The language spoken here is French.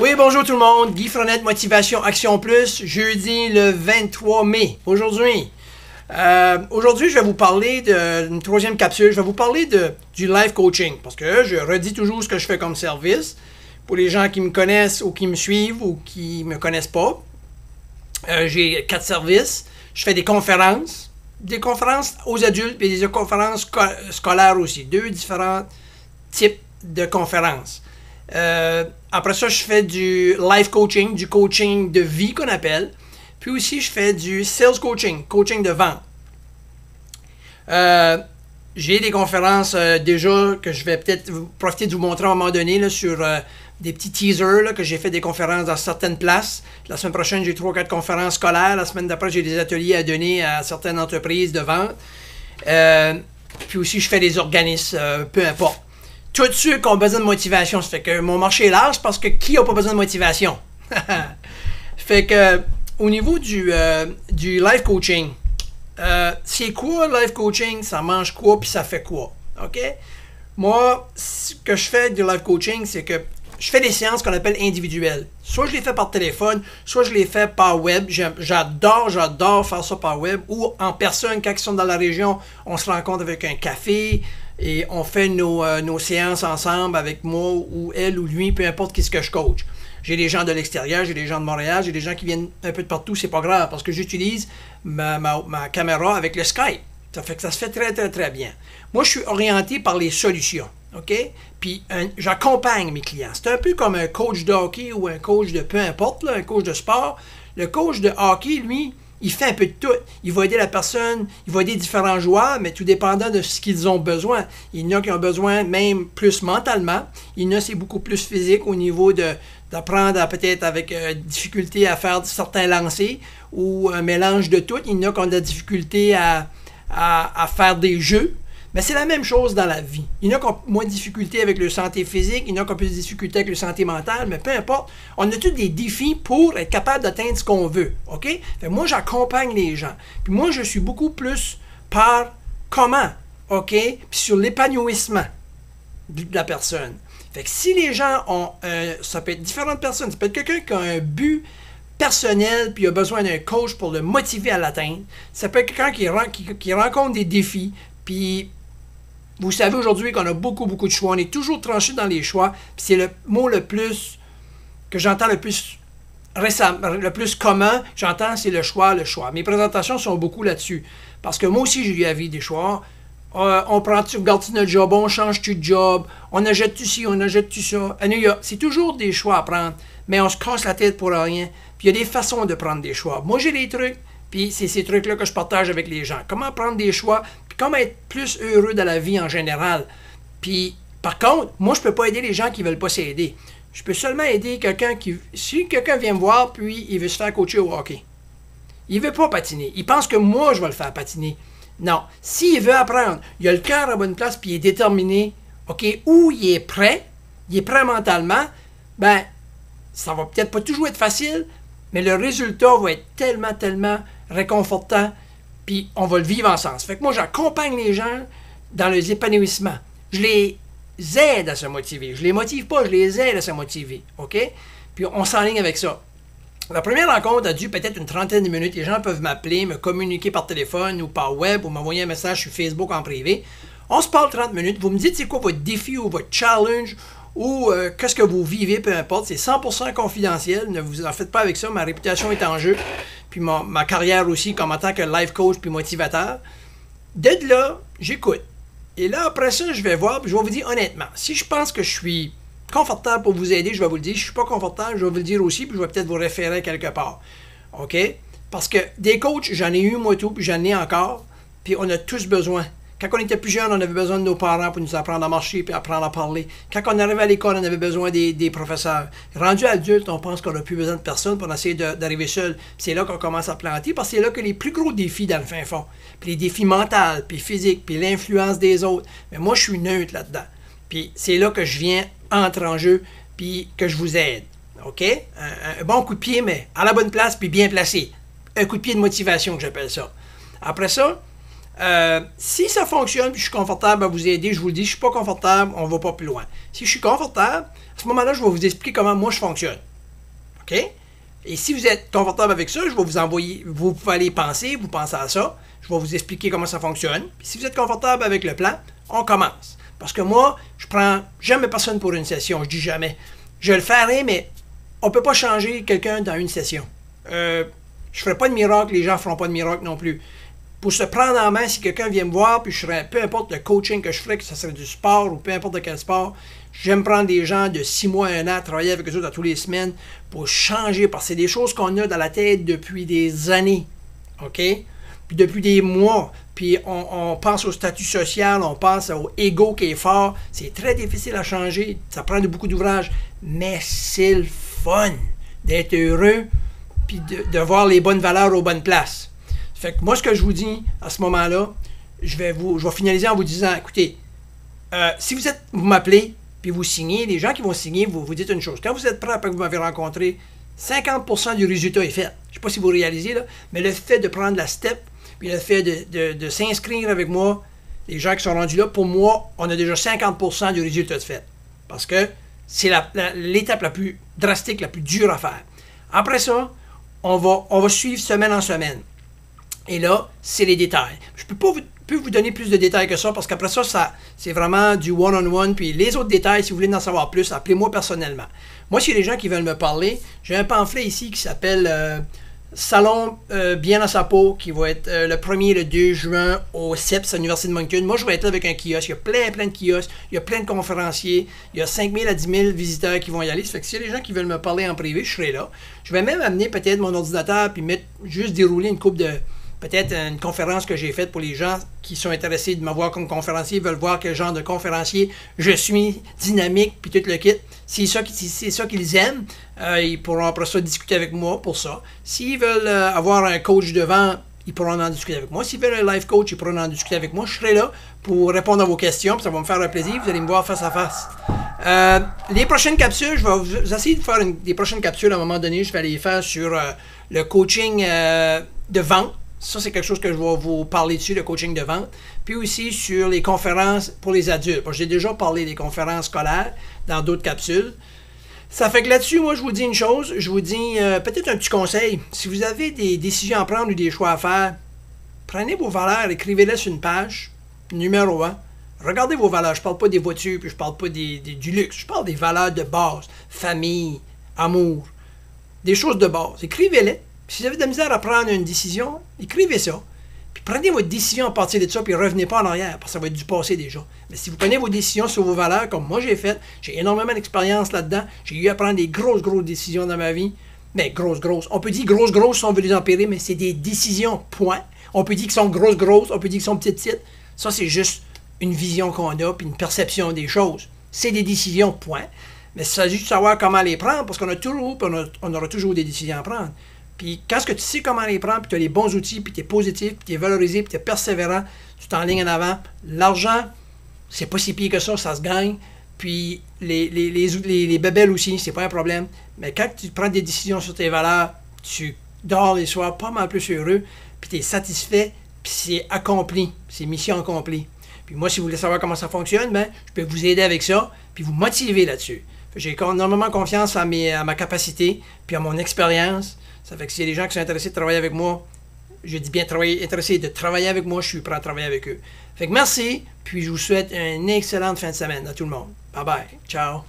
Oui, bonjour tout le monde. Guy Frenette, Motivation Action Plus, jeudi le 23 mai. Aujourd'hui, je vais vous parler d'une troisième capsule. Je vais vous parler du life coaching parce que je redis toujours ce que je fais comme service pour les gens qui me connaissent ou qui me suivent ou qui ne me connaissent pas. J'ai 4 services. Je fais des conférences aux adultes et des conférences scolaires aussi. 2 différents types de conférences. Après ça, je fais du life coaching, du coaching de vie qu'on appelle. Puis aussi, je fais du sales coaching, coaching de vente. J'ai des conférences déjà que je vais peut-être profiter de vous montrer à un moment donné là, sur des petits teasers là, que j'ai fait des conférences dans certaines places. La semaine prochaine, j'ai 3 ou 4 conférences scolaires. La semaine d'après, j'ai des ateliers à donner à certaines entreprises de vente. Puis aussi, je fais des organismes, peu importe. Tous ceux qui ont besoin de motivation, ça fait que mon marché est large parce que qui n'a pas besoin de motivation? Fait que au niveau du life coaching, c'est quoi le life coaching? Ça mange quoi puis ça fait quoi? OK? Moi, ce que je fais du life coaching, c'est que je fais des séances qu'on appelle individuelles. Soit je les fais par téléphone, soit je les fais par web. J'adore faire ça par web ou en personne. Quand ils sont dans la région, on se rencontre avec un café et on fait nos séances ensemble avec moi ou elle ou lui, peu importe qui ce que je coach. J'ai des gens de l'extérieur, j'ai des gens de Montréal, j'ai des gens qui viennent un peu de partout, c'est pas grave parce que j'utilise ma caméra avec le Skype. Ça fait que ça se fait très, très, très bien. Moi, je suis orienté par les solutions, OK? Puis, j'accompagne mes clients. C'est un peu comme un coach de hockey ou un coach de peu importe, là, un coach de sport. Le coach de hockey, lui, il fait un peu de tout. Il va aider la personne, il va aider différents joueurs, mais tout dépendant de ce qu'ils ont besoin. Il y en a qui ont besoin même plus mentalement. Il y en a, c'est beaucoup plus physique au niveau d'apprendre peut-être avec difficulté à faire certains lancers ou un mélange de tout. Il y en a qui ont de la difficulté à faire des jeux. Mais c'est la même chose dans la vie. Il y en a qui ont moins de difficultés avec le santé physique, il y en a qui ont plus de difficultés avec le santé mentale, mais peu importe. On a tous des défis pour être capable d'atteindre ce qu'on veut. OK? Fait, moi, j'accompagne les gens. Puis moi, je suis beaucoup plus par comment. OK? Puis sur l'épanouissement de la personne. Fait que si les gens ont... ça peut être différentes personnes. Ça peut être quelqu'un qui a un but personnel puis a besoin d'un coach pour le motiver à l'atteindre. Ça peut être quelqu'un qui rencontre des défis. Puis... Vous savez aujourd'hui qu'on a beaucoup de choix. On est toujours tranché dans les choix. Puis c'est le mot le plus que j'entends le plus récemment, le plus commun, j'entends, c'est le choix. Mes présentations sont beaucoup là-dessus. Parce que moi aussi, j'ai eu la vie des choix. On regarde-tu notre job, on change-tu de job, on achète-tu ci, on achète-tu ça. C'est toujours des choix à prendre, mais on se casse la tête pour rien. Puis il y a des façons de prendre des choix. Moi, j'ai des trucs, puis c'est ces trucs-là que je partage avec les gens. Comment prendre des choix, comment être plus heureux dans la vie en général. Puis, par contre, moi, je ne peux pas aider les gens qui ne veulent pas s'aider. Je peux seulement aider quelqu'un qui... Si quelqu'un vient me voir, puis il veut se faire coacher au hockey. Il ne veut pas patiner. Il pense que moi, je vais le faire patiner. Non. S'il veut apprendre, il a le cœur à la bonne place, puis il est déterminé, OK, ou il est prêt mentalement, ben, ça va peut-être pas toujours être facile, mais le résultat va être tellement réconfortant. Puis on va le vivre ensemble. Ça fait que moi, j'accompagne les gens dans les épanouissements. Je les aide à se motiver. Je les motive pas, je les aide à se motiver. OK? Puis on s'enligne avec ça. La première rencontre a dû peut-être une trentaine de minutes. Les gens peuvent m'appeler, me communiquer par téléphone ou par web ou m'envoyer un message sur Facebook en privé. On se parle 30 minutes. Vous me dites c'est quoi votre défi ou votre challenge ou qu'est-ce que vous vivez, peu importe. C'est 100% confidentiel. Ne vous en faites pas avec ça. Ma réputation est en jeu. Puis ma carrière aussi comme en tant que life coach puis motivateur. Dès là, j'écoute. Et là, après ça, je vais voir, puis je vais vous dire honnêtement, si je pense que je suis confortable pour vous aider, je vais vous le dire. Si je ne suis pas confortable, je vais vous le dire aussi, puis je vais peut-être vous référer quelque part. OK? Parce que des coachs, j'en ai eu moi tout, puis j'en ai encore, puis on a tous besoin. Quand on était plus jeune, on avait besoin de nos parents pour nous apprendre à marcher puis apprendre à parler. Quand on arrivait à l'école, on avait besoin des professeurs. Rendu adulte, on pense qu'on n'a plus besoin de personne pour essayer d'arriver seul. C'est là qu'on commence à planter parce que c'est là que les plus gros défis dans le fin fond. Puis les défis mentaux, puis physiques, puis l'influence des autres. Mais moi, je suis neutre là-dedans. Puis c'est là que je viens entrer en jeu puis que je vous aide. OK? Un bon coup de pied, mais à la bonne place puis bien placé. Un coup de pied de motivation que j'appelle ça. Après ça, si ça fonctionne et je suis confortable à vous aider, je vous le dis, je ne suis pas confortable, on ne va pas plus loin. Si je suis confortable, à ce moment-là, je vais vous expliquer comment moi je fonctionne. OK? Et si vous êtes confortable avec ça, je vais vous envoyer, vous pouvez aller penser, vous pensez à ça. Je vais vous expliquer comment ça fonctionne. Puis si vous êtes confortable avec le plan, on commence. Parce que moi, je prends jamais personne pour une session, je dis jamais. Je le ferai, mais on ne peut pas changer quelqu'un dans une session. Je ne ferai pas de miracle, les gens ne feront pas de miracle non plus. Pour se prendre en main, si quelqu'un vient me voir, puis je ferais, peu importe le coaching que je ferais, que ce serait du sport ou peu importe de quel sport, j'aime prendre des gens de 6 mois à 1 an, travailler avec eux autres à tous les semaines pour changer, parce que c'est des choses qu'on a dans la tête depuis des années, OK? Puis depuis des mois, puis on pense au statut social, on pense au ego qui est fort, c'est très difficile à changer, ça prend beaucoup d'ouvrages, mais c'est le fun d'être heureux, puis de voir les bonnes valeurs aux bonnes places. Fait que moi, ce que je vous dis à ce moment-là, je vais finaliser en vous disant, écoutez, si vous m'appelez, puis vous signez, les gens qui vont signer, vous dites une chose. Quand vous êtes prêt après que vous m'avez rencontré, 50% du résultat est fait. Je ne sais pas si vous réalisez, là, mais le fait de prendre la step, puis le fait de s'inscrire avec moi, les gens qui sont rendus là, pour moi, on a déjà 50% du résultat de fait. Parce que c'est l'étape la plus drastique, la plus dure à faire. Après ça, on va suivre semaine en semaine. Et là, c'est les détails. Je ne peux vous donner plus de détails que ça, parce qu'après ça, c'est vraiment du one-on-one. Puis les autres détails, si vous voulez en savoir plus, appelez-moi personnellement. Moi, s'il y a des gens qui veulent me parler, j'ai un pamphlet ici qui s'appelle Salon bien dans sa peau, qui va être le 1er et le 2 juin au CEPS, à l'Université de Moncton. Moi, je vais être là avec un kiosque. Il y a plein de kiosques. Il y a plein de conférenciers. Il y a 5 000 à 10 000 visiteurs qui vont y aller. Ça fait que s'il y a des gens qui veulent me parler en privé, je serai là. Je vais même amener peut-être mon ordinateur puis juste dérouler une coupe de... Peut-être une conférence que j'ai faite pour les gens qui sont intéressés de me voir comme conférencier, veulent voir quel genre de conférencier je suis, dynamique, puis tout le kit. Si c'est ça qu'ils aiment, ils pourront après ça discuter avec moi pour ça. S'ils veulent avoir un coach de vente, ils pourront en discuter avec moi. S'ils veulent un life coach, ils pourront en discuter avec moi. Je serai là pour répondre à vos questions, puis ça va me faire un plaisir. Vous allez me voir face à face. Les prochaines capsules, je vais essayer de faire des prochaines capsules à un moment donné. Je vais les faire sur le coaching de vente. Ça, c'est quelque chose que je vais vous parler dessus, le coaching de vente. Puis aussi sur les conférences pour les adultes. J'ai déjà parlé des conférences scolaires dans d'autres capsules. Ça fait que là-dessus, moi, je vous dis une chose. Je vous dis peut-être un petit conseil. Si vous avez des décisions à prendre ou des choix à faire, prenez vos valeurs, écrivez-les sur une page, numéro 1. Regardez vos valeurs. Je ne parle pas des voitures, puis je ne parle pas du luxe. Je parle des valeurs de base. Famille, amour. Des choses de base. Écrivez-les. Si vous avez de la misère à prendre une décision, écrivez ça. Puis prenez votre décision à partir de ça, puis revenez pas en arrière, parce que ça va être du passé déjà. Mais si vous prenez vos décisions sur vos valeurs, comme moi j'ai fait, j'ai énormément d'expérience là-dedans, j'ai eu à prendre des grosses décisions dans ma vie. Mais grosses. On peut dire grosses si on veut les empirer, mais c'est des décisions, point. On peut dire qu'ils sont grosses, on peut dire qu'ils sont petites. Ça, c'est juste une vision qu'on a, puis une perception des choses. C'est des décisions, point. Mais il s'agit de savoir comment les prendre, parce qu'on a toujours, on aura toujours des décisions à prendre. Puis quand est-ce que tu sais comment les prendre, puis tu as les bons outils, puis tu es positif, puis tu es valorisé, puis tu es persévérant, tu t'enlignes en avant. L'argent, c'est pas si pire que ça se gagne. Puis les bébelles aussi, c'est pas un problème. Mais quand tu prends des décisions sur tes valeurs, tu dors les soirs pas mal plus heureux, puis tu es satisfait, puis c'est accompli, c'est mission accomplie. Puis moi, si vous voulez savoir comment ça fonctionne, ben, je peux vous aider avec ça, puis vous motiver là-dessus. J'ai énormément confiance à ma capacité, puis à mon expérience. Ça fait que s'il y a des gens qui sont intéressés de travailler avec moi, je dis bien intéressés de travailler avec moi, je suis prêt à travailler avec eux. Fait que merci, puis je vous souhaite une excellente fin de semaine à tout le monde. Bye bye. Ciao.